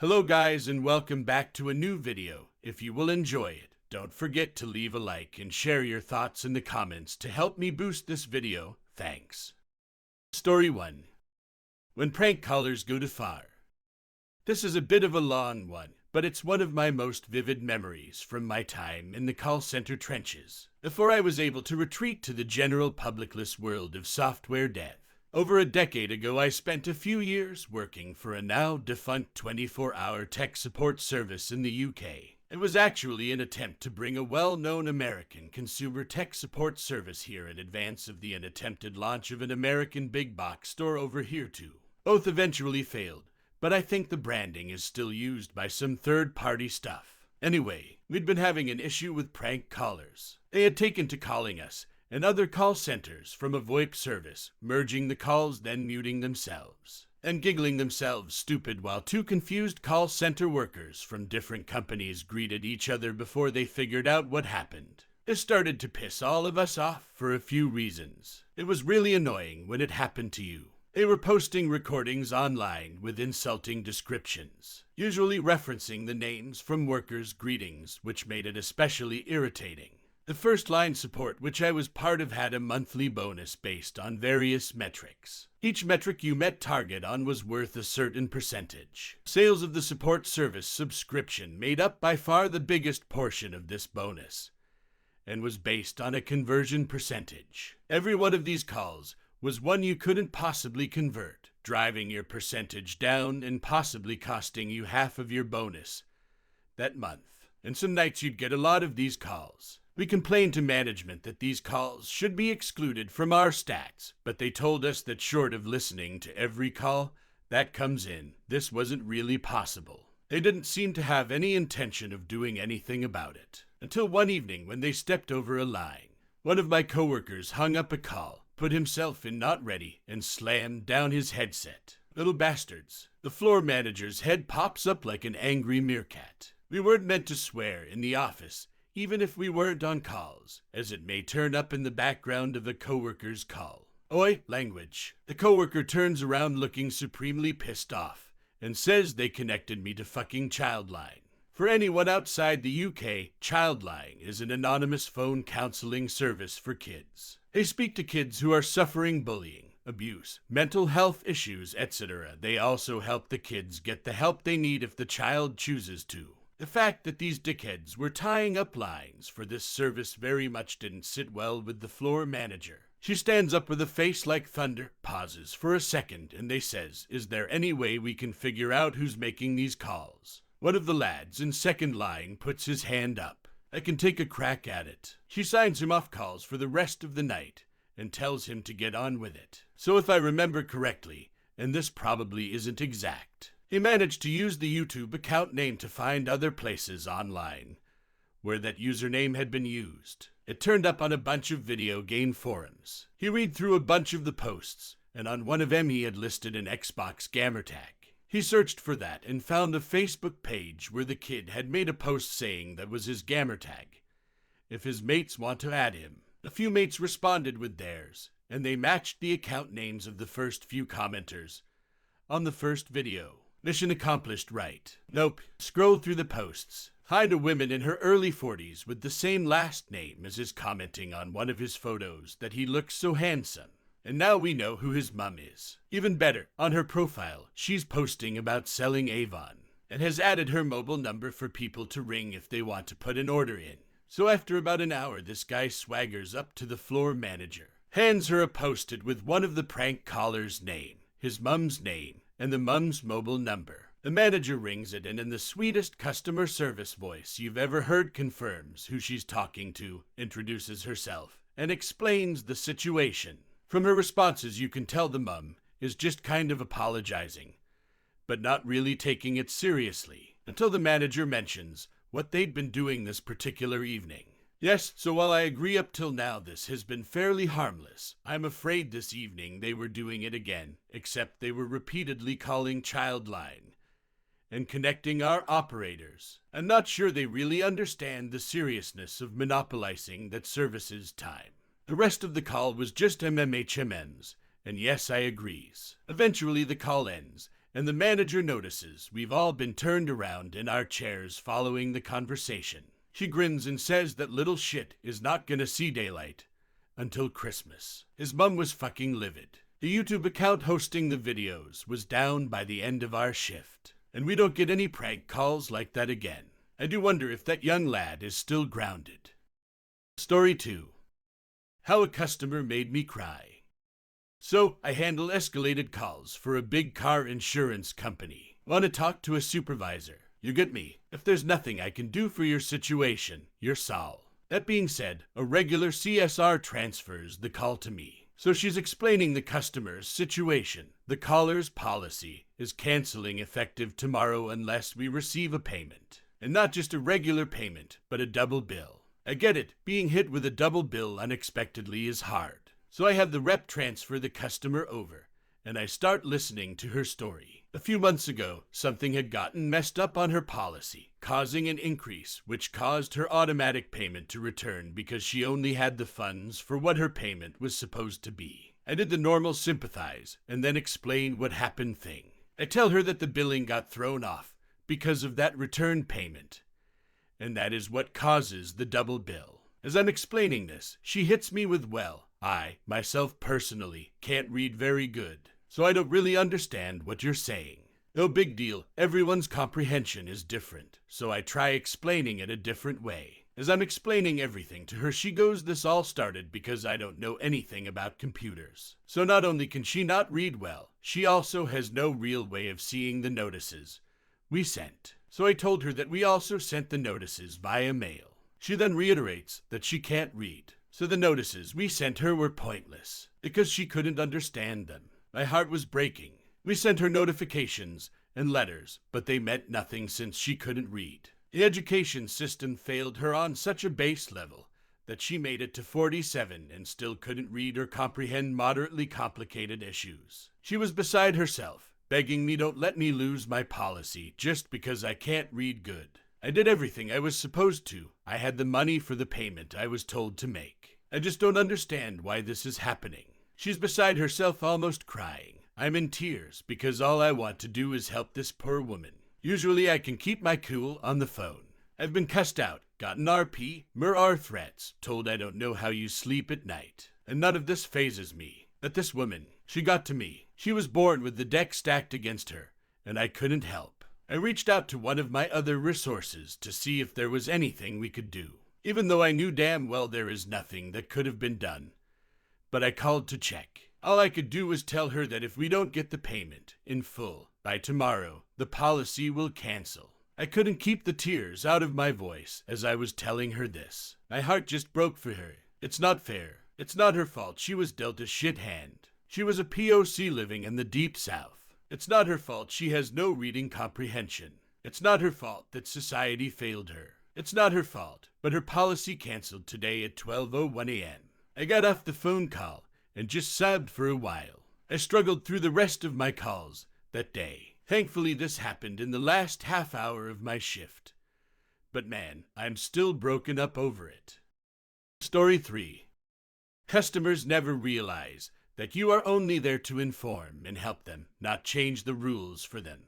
Hello guys and welcome back to a new video. If you will enjoy it, don't forget to leave a like and share your thoughts in the comments to help me boost this video. Thanks. Story 1. When prank callers go too far. This is a bit of a long one, but it's one of my most vivid memories from my time in the call center trenches, before I was able to retreat to the general publicless world of software dev. Over a decade ago, I spent a few years working for a now defunct 24-hour tech support service in the UK. It was actually an attempt to bring a well-known American consumer tech support service here in advance of the attempted launch of an American big box store over here too. Both eventually failed, but I think the branding is still used by some third-party stuff. Anyway, we'd been having an issue with prank callers. They had taken to calling us and other call centers from a VoIP service, merging the calls, then muting themselves, and giggling themselves stupid while two confused call center workers from different companies greeted each other before they figured out what happened. This started to piss all of us off for a few reasons. It was really annoying when it happened to you. They were posting recordings online with insulting descriptions, usually referencing the names from workers' greetings, which made it especially irritating. The first line support, which I was part of, had a monthly bonus based on various metrics. Each metric you met target on was worth a certain percentage. Sales of the support service subscription made up by far the biggest portion of this bonus, and was based on a conversion percentage. Every one of these calls was one you couldn't possibly convert, driving your percentage down and possibly costing you half of your bonus that month. And some nights you'd get a lot of these calls. We complained to management that these calls should be excluded from our stats, but they told us that short of listening to every call that comes in, this wasn't really possible. They didn't seem to have any intention of doing anything about it, until one evening when they stepped over a line. One of my coworkers hung up a call, put himself in not ready, and slammed down his headset. Little bastards. The floor manager's head pops up like an angry meerkat. We weren't meant to swear in the office, even if we weren't on calls, as it may turn up in the background of a coworker's call. Oi, language. The coworker turns around looking supremely pissed off and says they connected me to fucking Childline. For anyone outside the UK, Childline is an anonymous phone counseling service for kids. They speak to kids who are suffering bullying, abuse, mental health issues, etc. They also help the kids get the help they need if the child chooses to. The fact that these dickheads were tying up lines for this service very much didn't sit well with the floor manager. She stands up with a face like thunder, pauses for a second, and they says, "Is there any way we can figure out who's making these calls?" One of the lads in second line puts his hand up. "I can take a crack at it." She signs him off calls for the rest of the night and tells him to get on with it. So if I remember correctly, and this probably isn't exact, he managed to use the YouTube account name to find other places online where that username had been used. It turned up on a bunch of video game forums. He read through a bunch of the posts, and on one of them he had listed an Xbox gamer tag. He searched for that and found a Facebook page where the kid had made a post saying that was his gamer tag, if his mates want to add him. A few mates responded with theirs, and they matched the account names of the first few commenters on the first video. Mission accomplished, right? Nope. Scroll through the posts. Find a woman in her early 40s with the same last name as is commenting on one of his photos that he looks so handsome. And now we know who his mum is. Even better, on her profile, she's posting about selling Avon and has added her mobile number for people to ring if they want to put an order in. So after about an hour, this guy swaggers up to the floor manager, hands her a post-it with one of the prank caller's name, his mum's name, and the mum's mobile number. The manager rings it and in the sweetest customer service voice you've ever heard confirms who she's talking to, introduces herself, and explains the situation. From her responses you can tell the mum is just kind of apologizing, but not really taking it seriously, until the manager mentions what they'd been doing this particular evening. Yes, so while I agree up till now this has been fairly harmless, I'm afraid this evening they were doing it again, except they were repeatedly calling Childline and connecting our operators. I'm not sure they really understand the seriousness of monopolizing that service's time. The rest of the call was just MMHMMs, and yes, I agrees. Eventually the call ends, and the manager notices we've all been turned around in our chairs following the conversation. She grins and says that little shit is not gonna see daylight until Christmas. His mum was fucking livid. The YouTube account hosting the videos was down by the end of our shift, and we don't get any prank calls like that again. I do wonder if that young lad is still grounded. Story 2. How a customer made me cry. So, I handle escalated calls for a big car insurance company. Want to talk to a supervisor? You get me. If there's nothing I can do for your situation, you're Saul. That being said, a regular CSR transfers the call to me. So she's explaining the customer's situation. The caller's policy is canceling effective tomorrow unless we receive a payment. And not just a regular payment, but a double bill. I get it. Being hit with a double bill unexpectedly is hard. So I have the rep transfer the customer over, and I start listening to her story. A few months ago, something had gotten messed up on her policy, causing an increase, which caused her automatic payment to return because she only had the funds for what her payment was supposed to be. I did the normal sympathize, and then explain what happened thing. I tell her that the billing got thrown off because of that return payment, and that is what causes the double bill. As I'm explaining this, she hits me with, well, I, myself personally, can't read very good, so I don't really understand what you're saying. No big deal, everyone's comprehension is different, so I try explaining it a different way. As I'm explaining everything to her, she goes, this all started because I don't know anything about computers. So not only can she not read well, she also has no real way of seeing the notices we sent. So I told her that we also sent the notices via mail. She then reiterates that she can't read. So the notices we sent her were pointless, because she couldn't understand them. My heart was breaking. We sent her notifications and letters, but they meant nothing since she couldn't read. The education system failed her on such a base level that she made it to 47 and still couldn't read or comprehend moderately complicated issues. She was beside herself, begging me don't let me lose my policy just because I can't read good. I did everything I was supposed to. I had the money for the payment I was told to make. I just don't understand why this is happening. She's beside herself, almost crying. I'm in tears because all I want to do is help this poor woman. Usually I can keep my cool on the phone. I've been cussed out, gotten RP, MR threats, told I don't know how you sleep at night. And none of this phases me. But this woman, she got to me. She was born with the deck stacked against her, and I couldn't help. I reached out to one of my other resources to see if there was anything we could do, even though I knew damn well there is nothing that could have been done. But I called to check. All I could do was tell her that if we don't get the payment in full by tomorrow, the policy will cancel. I couldn't keep the tears out of my voice as I was telling her this. My heart just broke for her. It's not fair. It's not her fault. She was dealt a shit hand. She was a POC living in the deep south. It's not her fault she has no reading comprehension. It's not her fault that society failed her. It's not her fault, but her policy canceled today at 12:01 a.m. I got off the phone call and just sobbed for a while. I struggled through the rest of my calls that day. Thankfully, this happened in the last half hour of my shift. But man, I'm still broken up over it. Story 3. Customers never realize that you are only there to inform and help them, not change the rules for them.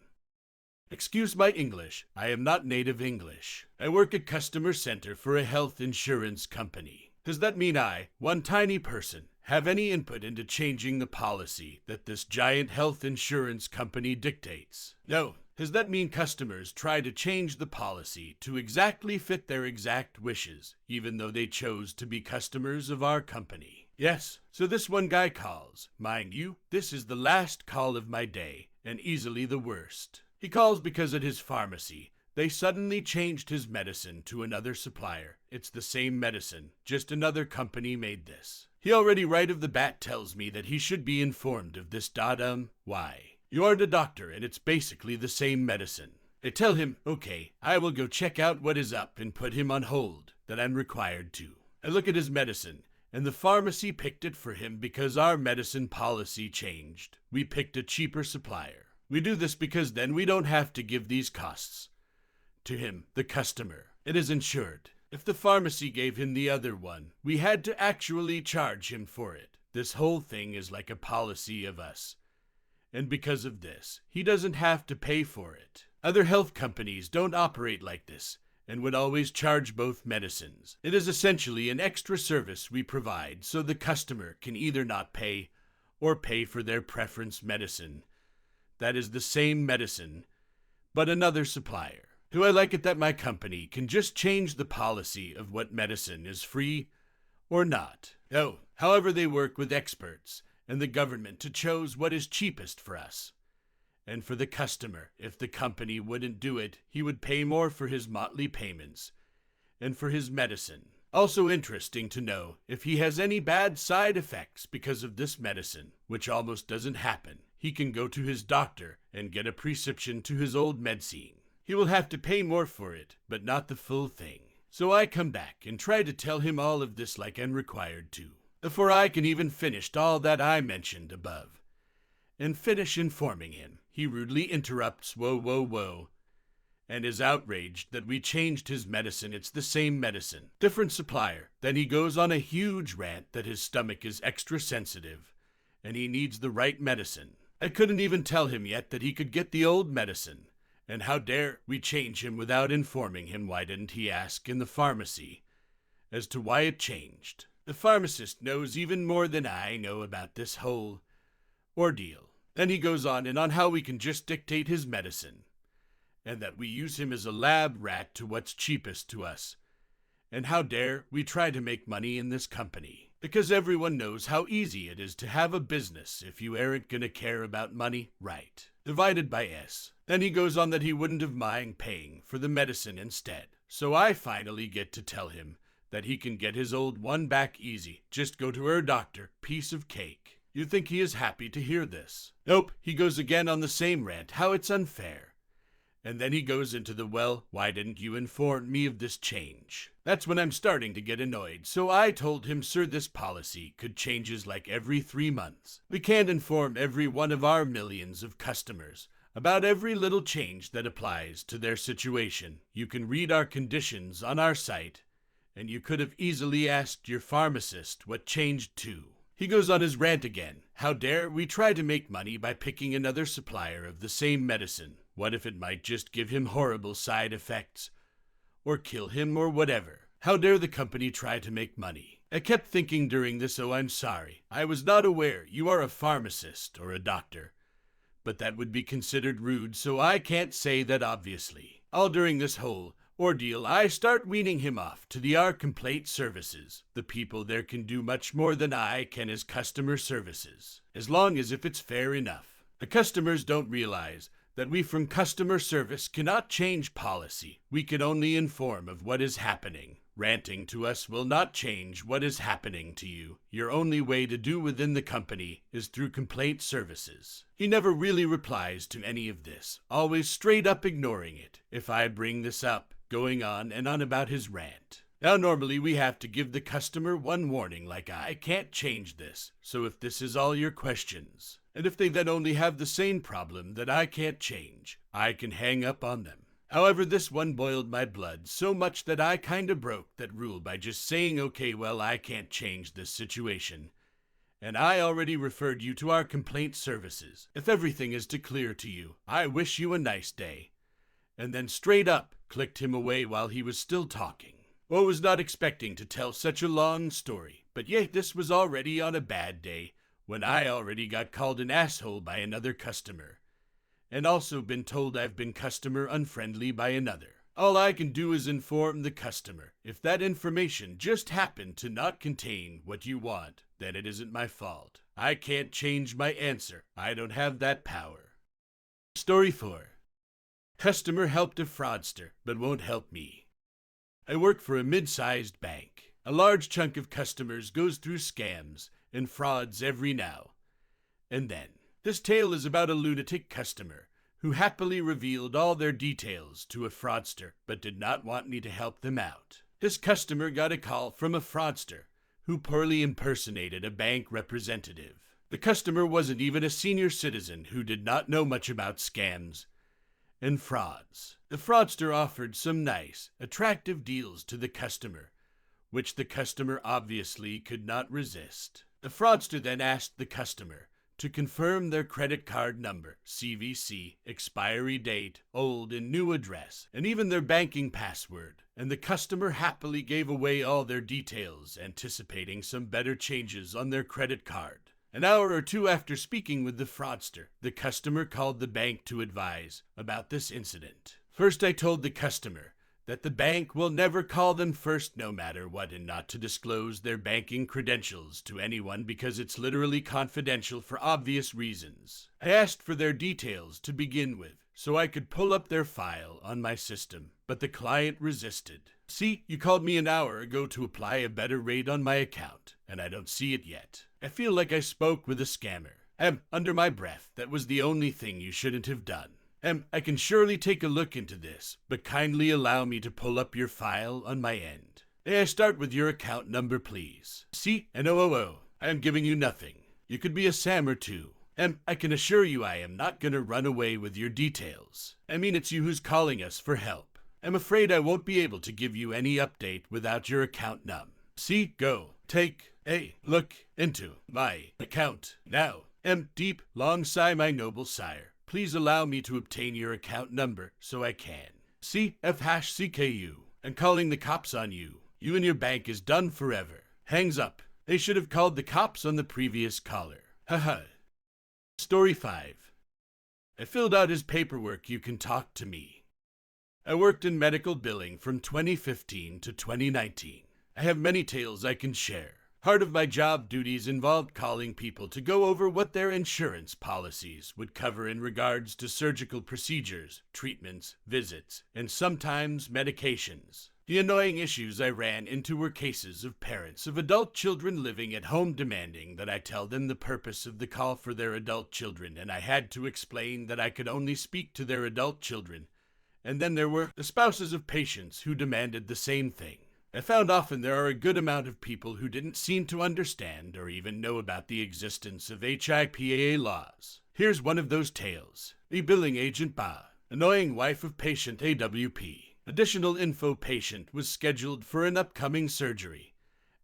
Excuse my English, I am not native English. I work at customer center for a health insurance company. Does that mean I, one tiny person, have any input into changing the policy that this giant health insurance company dictates? No. Does that mean customers try to change the policy to exactly fit their exact wishes, even though they chose to be customers of our company? Yes, so this one guy calls. Mind you, this is the last call of my day, and easily the worst. He calls because at his pharmacy, they suddenly changed his medicine to another supplier. It's the same medicine, just another company made this. He already right of the bat tells me that he should be informed of this. Why? You are the doctor, and it's basically the same medicine. I tell him, okay, I will go check out what is up and put him on hold, that I'm required to. I look at his medicine, and the pharmacy picked it for him because our medicine policy changed. We picked a cheaper supplier. We do this because then we don't have to give these costs to him, the customer. It is insured. If the pharmacy gave him the other one, we had to actually charge him for it. This whole thing is like a policy of us. and because of this, he doesn't have to pay for it. Other health companies don't operate like this and would always charge both medicines. It is essentially an extra service we provide so the customer can either not pay or pay for their preference medicine. That is the same medicine, but another supplier. Do I like it that my company can just change the policy of what medicine is free or not? Oh, however, they work with experts and the government to choose what is cheapest for us. And for the customer, if the company wouldn't do it, he would pay more for his motley payments and for his medicine. Also interesting to know if he has any bad side effects because of this medicine, which almost doesn't happen. He can go to his doctor and get a prescription to his old medicine. He will have to pay more for it, but not the full thing. So I come back and try to tell him all of this like I'm required to, before I can even finish all that I mentioned above. And finish informing him, he rudely interrupts, whoa, and is outraged that we changed his medicine. It's the same medicine, different supplier. Then he goes on a huge rant that his stomach is extra sensitive, and he needs the right medicine. I couldn't even tell him yet that he could get the old medicine. And how dare we change him without informing him? Why didn't he ask in the pharmacy as to why it changed? The pharmacist knows even more than I know about this whole ordeal. Then he goes on and on how we can just dictate his medicine, and that we use him as a lab rat to what's cheapest to us. And how dare we try to make money in this company? Because everyone knows how easy it is to have a business if you aren't gonna care about money, right? Divided by S. Then he goes on that he wouldn't have mind paying for the medicine instead. So I finally get to tell him that he can get his old one back easy. Just go to her doctor, piece of cake. You think he is happy to hear this? Nope, he goes again on the same rant, how it's unfair. And then he goes into the, well, why didn't you inform me of this change? That's when I'm starting to get annoyed. So I told him, sir, this policy could changes like every 3 months. We can't inform every one of our millions of customers about every little change that applies to their situation. You can read our conditions on our site, and you could have easily asked your pharmacist what changed too. He goes on his rant again. How dare we try to make money by picking another supplier of the same medicine? What if it might just give him horrible side effects? Or kill him or whatever? How dare the company try to make money? I kept thinking during this, oh, I'm sorry. I was not aware you are a pharmacist or a doctor. But that would be considered rude, so I can't say that obviously. All during this whole ordeal, I start weaning him off to our complaint services. The people there can do much more than I can as customer services, as long as if it's fair enough. The customers don't realize that we from customer service cannot change policy. We can only inform of what is happening. Ranting to us will not change what is happening to you. Your only way to do within the company is through complaint services. He never really replies to any of this, always straight up ignoring it. If I bring this up, going on and on about his rant. Now normally we have to give the customer one warning like I can't change this, so if this is all your questions, and if they then only have the same problem that I can't change, I can hang up on them. However, this one boiled my blood so much that I kinda broke that rule by just saying, okay, well, I can't change this situation. And I already referred you to our complaint services. If everything is clear to you, I wish you a nice day. And then straight up clicked him away while he was still talking. I was not expecting to tell such a long story, but yet this was already on a bad day when I already got called an asshole by another customer, and also been told I've been customer unfriendly by another. All I can do is inform the customer. If that information just happened to not contain what you want, then it isn't my fault. I can't change my answer. I don't have that power. Story 4. Customer helped a fraudster, but won't help me. I work for a mid-sized bank. A large chunk of customers goes through scams and frauds every now and then. This tale is about a lunatic customer who happily revealed all their details to a fraudster, but did not want me to help them out. This customer got a call from a fraudster who poorly impersonated a bank representative. The customer wasn't even a senior citizen who did not know much about scams and frauds. The fraudster offered some nice, attractive deals to the customer, which the customer obviously could not resist. The fraudster then asked the customer to confirm their credit card number, CVC, expiry date, old and new address, and even their banking password. And the customer happily gave away all their details, anticipating some better changes on their credit card. An hour or two after speaking with the fraudster, the customer called the bank to advise about this incident. First, I told the customer that the bank will never call them first no matter what, and not to disclose their banking credentials to anyone because it's literally confidential for obvious reasons. I asked for their details to begin with so I could pull up their file on my system, but the client resisted. See, you called me an hour ago to apply a better rate on my account, and I don't see it yet. I feel like I spoke with a scammer. Under my breath, that was the only thing you shouldn't have done. I can surely take a look into this, but kindly allow me to pull up your file on my end. May I start with your account number, please? See, NOOO, I am giving you nothing. You could be a Sam or two. I can assure you I am not gonna run away with your details. I mean, it's you who's calling us for help. I'm afraid I won't be able to give you any update without your account num. See, go, take a look into my account now. Deep, long sigh, my noble sire. Please allow me to obtain your account number so I can. CF#CKU. I'm calling the cops on you. You and your bank is done forever. Hangs up. They should have called the cops on the previous caller. Haha. Story 5. I filled out his paperwork. You can talk to me. I worked in medical billing from 2015 to 2019. I have many tales I can share. Part of my job duties involved calling people to go over what their insurance policies would cover in regards to surgical procedures, treatments, visits, and sometimes medications. The annoying issues I ran into were cases of parents of adult children living at home demanding that I tell them the purpose of the call for their adult children, and I had to explain that I could only speak to their adult children. And then there were the spouses of patients who demanded the same thing. I found often there are a good amount of people who didn't seem to understand or even know about the existence of HIPAA laws. Here's one of those tales. A billing agent Ba. Annoying wife of patient AWP. Additional info: patient was scheduled for an upcoming surgery,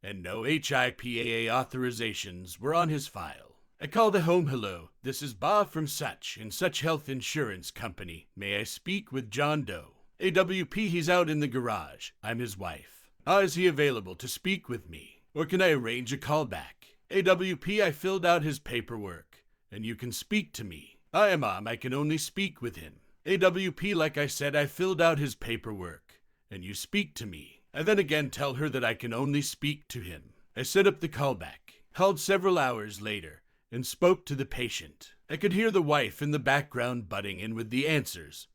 and no HIPAA authorizations were on his file. I called a home. Hello, this is Ba from such and such health insurance company. May I speak with John Doe? AWP, he's out in the garage. I'm his wife. Is he available to speak with me? Or can I arrange a call back? AWP, I filled out his paperwork, and you can speak to me. I can only speak with him. AWP, like I said, I filled out his paperwork, and you speak to me. I then again tell her that I can only speak to him. I set up the callback, called several hours later, and spoke to the patient. I could hear the wife in the background butting in with the answers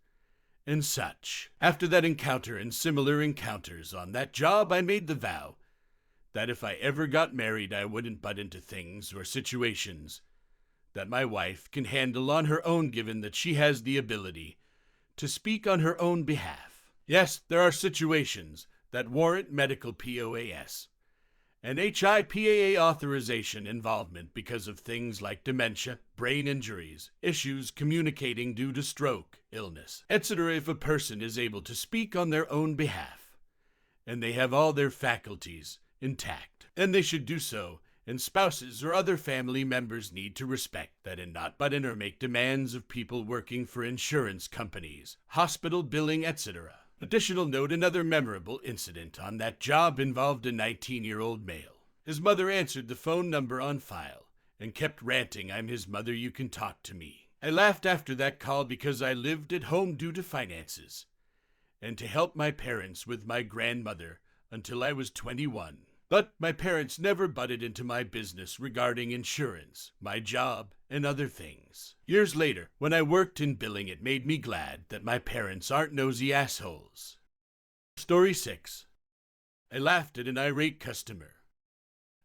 and such. After that encounter and similar encounters on that job, I made the vow that if I ever got married, I wouldn't butt into things or situations that my wife can handle on her own, given that she has the ability to speak on her own behalf. Yes, there are situations that warrant medical POAS and HIPAA authorization involvement because of things like dementia, brain injuries, issues communicating due to stroke, illness, etc. If a person is able to speak on their own behalf, and they have all their faculties intact, then they should do so, and spouses or other family members need to respect that and not butt in or make demands of people working for insurance companies, hospital billing, etc. Additional note: another memorable incident on that job involved a 19-year-old male. His mother answered the phone number on file and kept ranting, "I'm his mother, you can talk to me." I laughed after that call because I lived at home due to finances and to help my parents with my grandmother until I was 21. But my parents never butted into my business regarding insurance, my job, and other things. Years later, when I worked in billing, it made me glad that my parents aren't nosy assholes. Story 6. I laughed at an irate customer.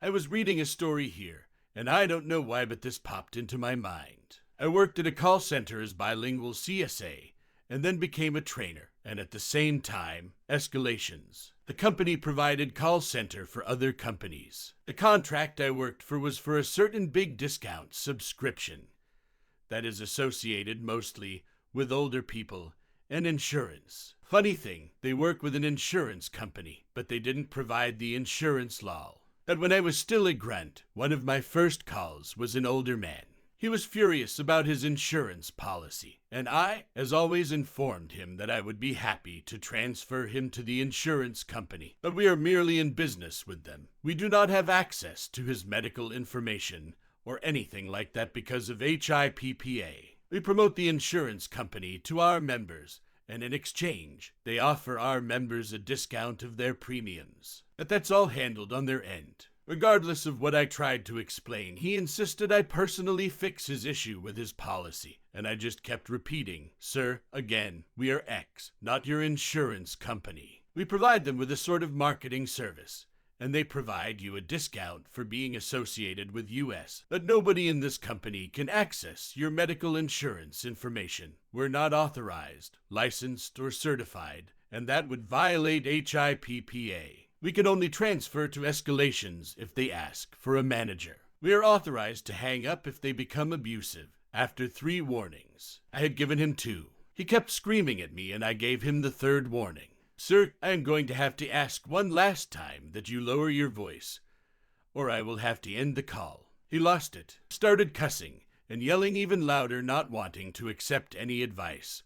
I was reading a story here, and I don't know why, but this popped into my mind. I worked at a call center as bilingual CSA, and then became a trainer, and at the same time, escalations. The company provided call center for other companies. The contract I worked for was for a certain big discount subscription that is associated mostly with older people and insurance. Funny thing, they work with an insurance company, but they didn't provide the insurance law. That when I was still a grunt, one of my first calls was an older man. He was furious about his insurance policy, and I, as always, informed him that I would be happy to transfer him to the insurance company, but we are merely in business with them. We do not have access to his medical information or anything like that because of HIPPA. We promote the insurance company to our members, and in exchange, they offer our members a discount of their premiums. But that's all handled on their end. Regardless of what I tried to explain, he insisted I personally fix his issue with his policy, and I just kept repeating, "Sir, again, we are X, not your insurance company. We provide them with a sort of marketing service, and they provide you a discount for being associated with US. But nobody in this company can access your medical insurance information. We're not authorized, licensed, or certified, and that would violate HIPPA. We can only transfer to escalations if they ask for a manager. We are authorized to hang up if they become abusive, after 3 warnings. I had given him 2. He kept screaming at me, and I gave him the 3rd warning. Sir, I am going to have to ask one last time that you lower your voice, or I will have to end the call. He lost it, started cussing, and yelling even louder, not wanting to accept any advice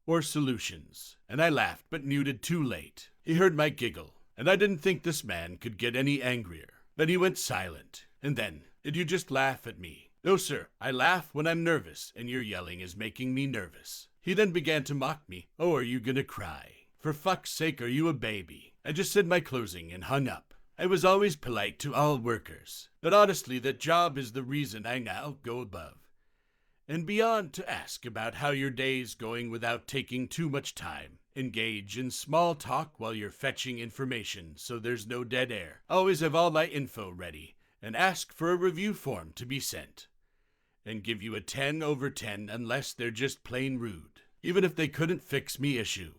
or solutions, and I laughed but muted too late. He heard my giggle, and I didn't think this man could get any angrier. Then he went silent, and then, "Did you just laugh at me?" "No, sir, I laugh when I'm nervous, and your yelling is making me nervous." He then began to mock me. "Oh, are you gonna cry? For fuck's sake, are you a baby?" I just said my closing and hung up. I was always polite to all workers, but honestly that job is the reason I now go above and beyond to ask about how your day's going without taking too much time. Engage in small talk while you're fetching information so there's no dead air. Always have all my info ready, and ask for a review form to be sent, and give you a 10/10 unless they're just plain rude, even if they couldn't fix me issue.